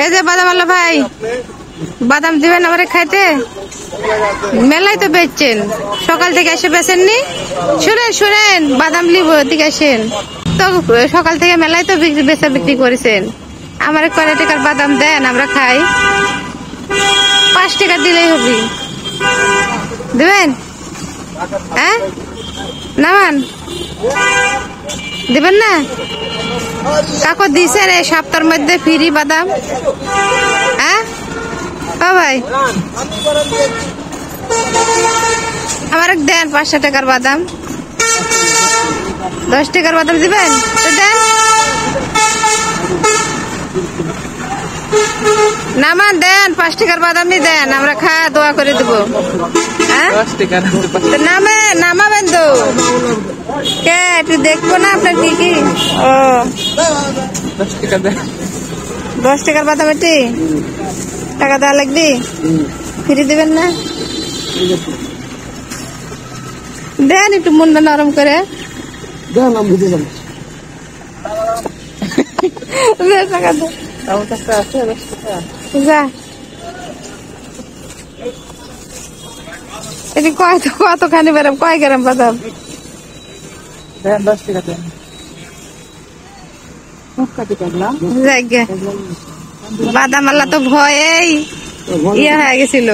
এই যে বাদাম আল্লাহ ভাই, বাদাম দিবেন আমারে খাইতে? মেলায় তো বেচছেন, সকাল থেকে এসে বেচেননি? শুনেন শুনেন, বাদাম লিব দিকে আসেন তো, সকাল থেকে মেলায় তো বেচা বিক্রি করেছেন। আমার কয় টাকার বাদাম দেন, আমরা খাই। 5 টাকা দিলেই হবে। দিবেন? হ্যাঁ নামান, দিবেন না? কাকু দিছেন এই সপ্তাহের মধ্যে ফ্রি বাদাম? হ্যাঁ ও ভাই, আমার দেন 500 টাকার বাদাম। 10 টাকার বাদাম দিবেন তো দেন। নামান দেন, 5 টাকার বাদামই দেন, আমরা খাওয়া দোয়া করে দেবো। হ্যাঁ নামাবেন তো, কে একটু দেখবো না আপনার কি কি। ও 10 টাকার বাদাম, এটি টাকা দেওয়া লাগবে? ফিরে দিবেন না? দেন একটু মনটা নরম করে। এটি কতখানি বেরাম, কয় গ্রাম বাদাম? 10 টাকা দেন। বাদাম আল্লাহ তো ভয়েই ইয়ে হয়ে গেছিল।